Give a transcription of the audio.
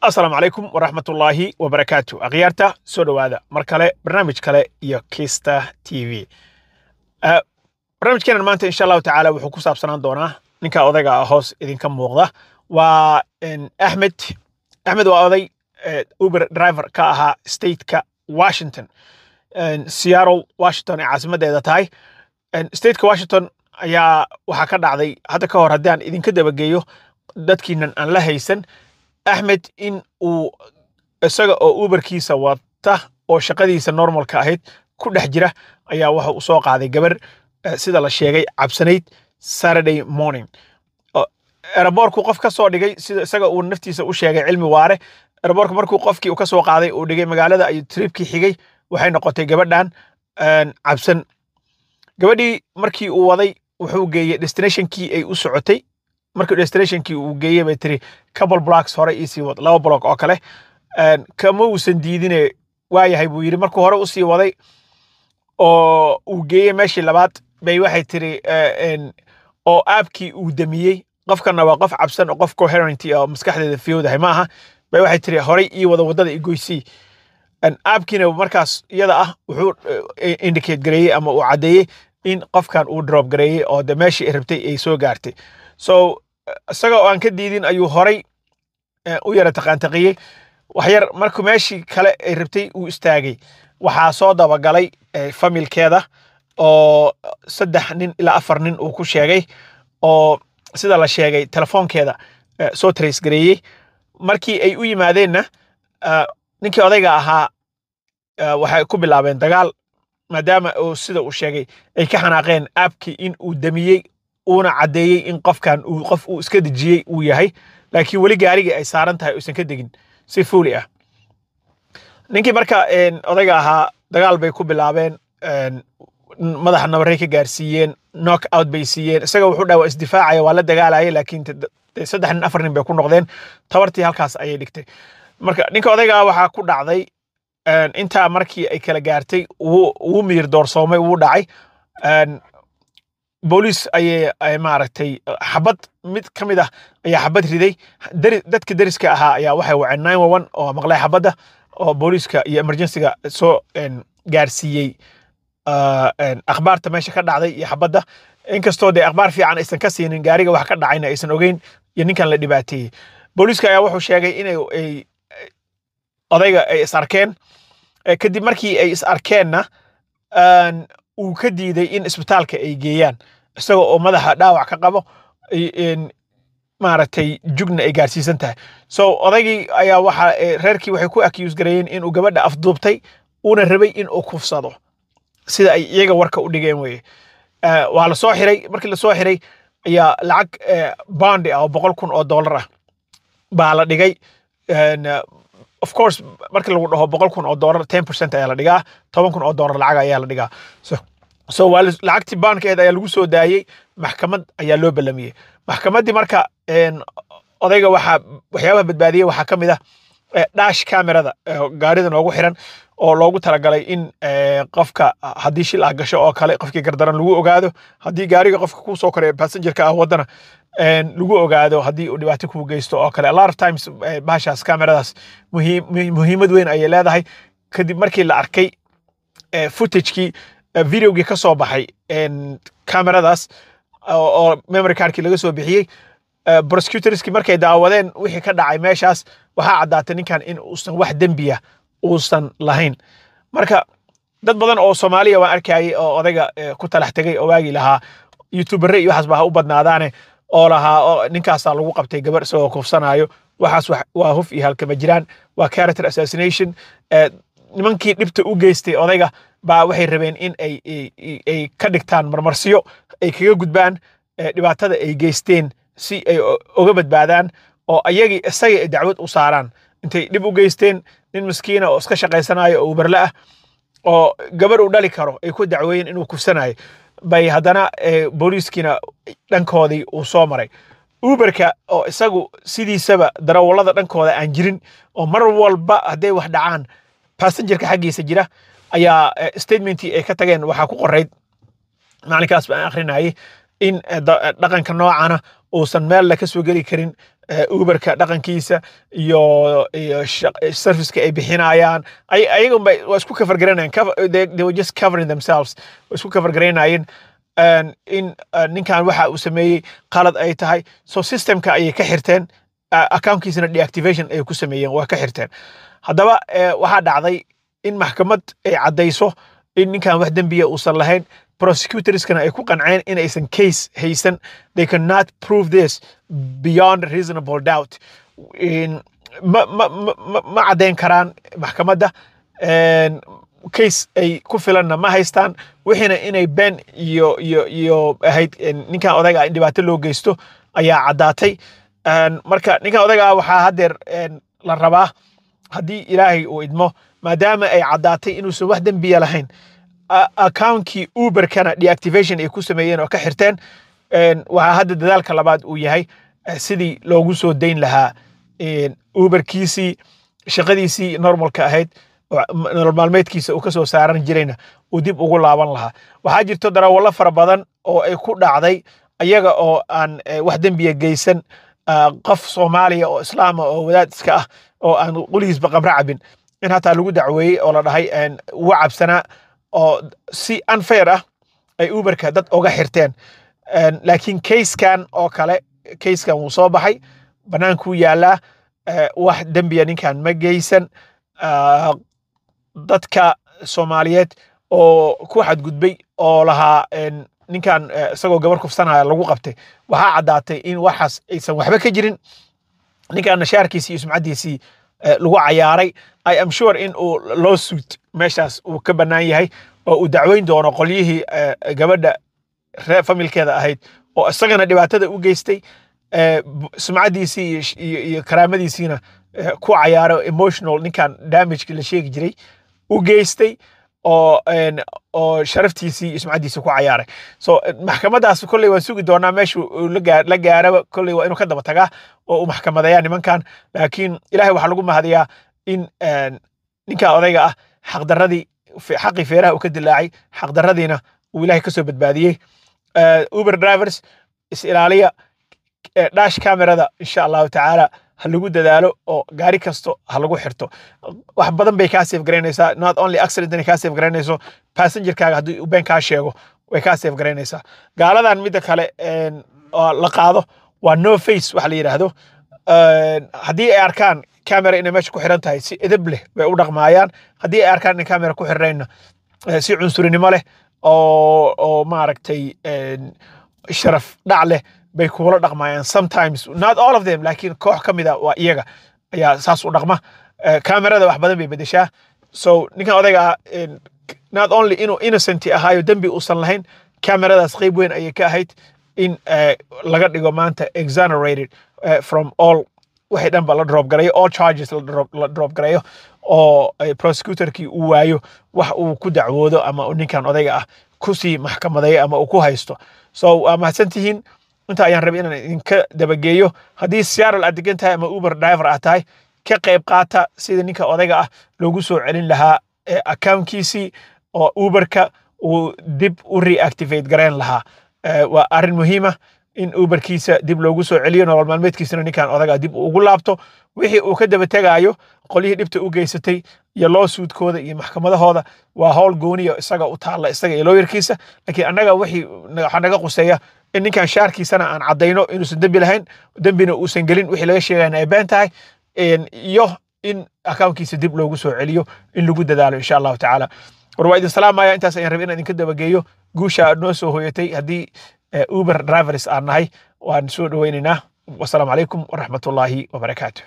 السلام عليكم ورحمة الله وبركاته أغيارتا سودو هذا مركلة برنامج كله يا كيستا تي في برنامج كان المانتا إن شاء الله تعالى وحكو سابسنان دونا نكا أوضيغا هوس إذن كم موغدا وإن أحمد وأوضي أوبر درايفر كاها ستيت كا واشنطن سيارل واشنطن عاصمة ديدا تاي ستيت كا واشنطن ayaa waxa ka dhacday hadda ka hor hadaan idin ka dabageeyo dadkiinan aan la haysan Ahmed in uu isaga oo Uberkiisa wata oo shaqadiisa normalka ahayd ku dhex jira ayaa waxa uu soo qaaday gabar sida la sheegay cabsanayd Saturday morning airportku qof ka soo dhigay sida isaga uu naftiisa u sheegay cilmi waare airportku markuu qofkii uu ka soo qaaday oo dhigay magaalada ay tripkii xigay waxay noqotay gabadhan cabsan gabadhii markii uu waday wuxuu geeyay destinationkii ay u socotay markii destinationkii uu geeyay bay tiri couple blocks hore isi wad laba block oo kale kama uusan diidine waayahay buu yiri markuu hore u sii waday oo uu geeyay meeshii labaad bay waxay tiri oo aabkii uu damiyay qofkana waa qof cabsan oo qof coherent oo maskaxdeeda fiyoodahay ma aha bay waxay tiri hore ii wadada igoysii aabkiina markaas iyada ah wuxuu indicate gareeyay ama uu cadeeyay in qofkan uu drop gareeyay oo meeshii ay rabtay ay soo gaartay so isaga oo aan ka diidin ayuu horay u yara taqaantaqiyay wax yar markuu meeshii kale ay rabtay uu istaagay waxa soo dabagalay familkeeda oo 3 nin ilaa 4 nin uu ku sheegay oo sida la sheegay telefoonkeeda soo trace gareeyay markii ay u yimaadeenna ninkii odayga ahaa waxay ku bilaabeen dagaal maadaama uu sida uu sheegay ay ka xanaaqeen aabkii in uu damiyay una cadeeyay in qofkan uu qof uu iska dajiyay uu yahay laakiin wali gaariga ay saaran tahay oo isan ka degin si fuuli ah ninkii marka odayga ahaa dagaal bay ku bilaabeen madaxa nabaray ka gaarsiiyeen knock out bay siiyeen isaga wuxuu dhaw isdifaacay waa la dagaalayay laakiin 3 nin 4 nin bay ku noqdeen tabartii halkaas ayay dhigtay marka ninka odayga waxa ku dhacday inta markii ay kala gaartay uu miir doorsoomay uu dhacay booliis ay maaragtay xabad mid kamid ah ayaa xabad riday dadka dariska ahaa ayaa waxay waceen 911 oo maqlay xabada oo booliiska iyo emergency-ga soo gaarsiiyay akhbaarta meesha ka dhacday iyo xabada inkastoo de akhbaar fiican aysan ka siinin gaariga wax ka dhacayna aysan ogeyn iyo ninkan la dhibaateeyay booliiska ayaa wuxuu sheegay inay odayga ay is arkeen kadib markii ay is arkeenna uu ka diiday in isbitaalka ay geeyaan isaga oo madaxa dhaawac ka qabo maaragtay jugna ay gaarsiisan tahay so odaygii ayaa waxa reerkii waxay ku accuse gareeyeen in uu gabadha afduubtay una rabay in uu kufsado sida ay iyaga warka u dhigeen weeye waa la soo xiray markii la soo xiray ayaa lacag bond ah oo $100,000 ah baa la dhigay of course markii lagu dhaho $100,000 10% ayaa la dhigaa $10,000 lacag ayaa la dhigaa so lacagtii baankeeda ayaa lagu soo daayay maxkamad ayaa loo balamiyay maxkamadii marka odayga waxyaabaha badbaadiyay waxa kamid ah dash camerada gaarida noogu xiran oo loogu talagalay in qofka hadii shil ah gasho oo kale qofkii gardaran lagu ogaado hadii gaariga qofka ku soo koray passengerka ah wadana lagu ogaado hadii uu dhibaato ku geysto oo kale a lot of times bahashaas cameradaas muhiimad weyn ay leedahay kadib markii la arkay footage-kii videogii ka soo baxay cameradaas oo memory card-kii laga soo bixiyay prosecutorskii markay daawadeen wixii ka dhacay meeshaas waxa cadaatay ninkan in uusan wax dambiya uusan lahayn marka dad badan oo Soomaaliya waan arkayay oo odayga ku talax tagay oo waagi lahaa youtuber iyo waxaas baa u badnaadaane oo lahaa oo ninkaas lagu qabtay gabar soo kufsanayo waxaas waa huf iyo halka ma jiraan waa character assassination nimankii dhibta u geystay odayga baa waxay rabeen in ay ka dhigtaan marmarsiyo ay kaga gudbaan dhibaatada ay geysteen si ay uga badbaadaan oo ayagii isaga dacwad u saaraan intay dhib u geysteen nin miskiina oo iska shaqaysanayo oo uberla ah oo gabar uu dhali karo ay ku dacweeyeen inuu kufsanayo bay hadana booliiskina dhankoodii uu soo maray Uberka oo isagu sidiisaba darawalada dhankooda aan jirin oo mar walba haday wax dhacaan passengerka xaqiisa jira ayaa statementii ay ka tageen waxa ku qorayd maalinkaas baan akhrinayay in dhaqanka noocana uusan meel la ka soo geli karin uberka dhaqankiisa iyo serviceka ay bixinayaan ayagun bay waa isku cover garanayaan they were just covering themselves waa isku cover garanayeen in ninkan waxa uu sameeyey qalad ay tahay so systemka ayay ka xirteen accountkiisana deactivation ay ku sameeyeen waa ka xirteen haddaba waxaa dhacday in maxkamad ay caddayso in ninkan wax dembiya uusan lahayn prosecutorskana ay ku qanceen in aysan case haysan they cannot prove this beyond reasonable doubt ma caddayn karaan maxkamadda case ay ku filanna ma haystaan wixiina inay been iyo ahayd ninkan odayga in dhibaato loo geysto ayaa caddaatay marka ninkan odayga waxaa haddeer la rabaa haddii ilaahay uu idmo maadaama ay caddaatay inuusan wax dembiya lahayn accountkii uberkana deactivation ay ku sameeyeen oo ka xirteen waxaa hadda dadaalka labaad uu yahay sidii loogu soo dayn lahaa uberkiisii shaqadiisii normalka ahayd nolol maalmeedkiisa uu ka soo saaran jirayna uu dib ugu laaban lahaa waxaa jirto darawallo fara badan oo ay ku dhacday ayaga oo aan wax dembiya geysan qof Soomaaliya oo islaama oo wadaad iska ah oo aan quligiisba qabra cabin in hataa lagu dacweeyey oo la dhahay ugu cabsanaa oo si unfair ah ay uberka dad uga xirteen laakiin casekan oo kale casekan wuu soo baxay bannaankuu yaallaa wax dembiya ninkan ma geysan dadka Soomaaliyeed oo ku xadgudbay oo lahaa ninkan isagoo gabar kufsanaya lagu qabtay waxaa caddaatay in waxaas aysan waxba ka jirin ninkan nashaarkiisii iyo sumcadiisii lagu cayaaray I am sure in uu lawsuit meeshaas uu ka bannaan yahay oo uu dacweyn doono qolyihii gabadha familkeeda ahayd oo isagana dhibaatada u geystay sumcadiisii iyo karaamadiisiina ku cayaaro emotional ninkan damage la sheegi jiray u geystay oo sharaftiisii iyo sumcadiisii ku cayaaray so maxkamadaas kolley waan sugi doonaa meesha la gaaraba kolley waa inuu ka daba tagaa oo uu maxkamadeeyaa nimankan laakiin ilaahay waxaa lagu mahadiyaa in ninka odayga ah xaqii feeraha uu ka dilaacay xaqdarradiina uu ilaahay ka soo badbaadiyey uber drivers is ilaaliya dash camerada insha allahu tacaala ha lagu dadaalo oo gaari kasto ha lagu xirto wax badan bay kaa safe garaynaysaa not only accident inay kaa safe garaynayso passengerkaaga haddii uu been kaa sheego way kaa safe garaynaysaa gaaladan midda kale la qaado waa no face waxa la yidhaahdo haddii ay arkaan camera inay meesha ku xiran tahay si edeb leh bay u dhaqmaayaan haddii ay arkaan in camera ku xirnayna si cunsurinimo leh oo maaragtay sharaf dhac leh bay kula dhaqmayaan sometimes not all of them laakiin koox ka mida waa iyaga ayaa saas u dhaqma kamerada wax badan bay bedeshaa so ninkan odayga not only inuu innocent ahaayo dembi uusan lahayn kameradaas qayb weyn ayay ka ahayd in laga dhigo maanta exonerated from all waxay dhanba la drop garayo all charges la drop garayo oo prosecutorkii uu waayo wax uu ku dacwoodo ama ninkan odayga ah kusii maxkamadeeyo ama uu ku haysto so waa mahadsantihiin inta ayaan rabay inaan idinka dabageeyo haddii Seattle aad degan tahay ama Uber driver aad tahay ka qayb qaata sida ninka odayga ah loogu soo celin lahaa accountkiisii oo Uberka uu dib u reactivate gareyn lahaa waa arrin muhiima in Uberkiisa dib loogu soo celiyo nolol maalmeedkiisana ninkan odayga dib ugu laabto wixii uu ka daba tagaayo qolihii dhibta u geysatay iyo lawsuitkooda iyo maxkamadahooda waa hawl gooniya isaga u taalla isaga iyo lawyerkiisa laakiin annaga waxa naga quseeya in ninkan shaarkiisana aan caddayno inuusan dembi lahayn dembina uusan gelin wixii laga sheegayna ay been tahay iyo in accountkiisa dib loogu soo celiyo in lagu dadaalo insha allahu tacaala war waa idin salaamaya intaas ayaan rabay inaan idinka dabageeyo guusha noo soo hooyatay haddii Uber drivers aan nahay waan soo dhaweynaynaa wasalaamu calaykum waraxmatullaahi wabarakaatuh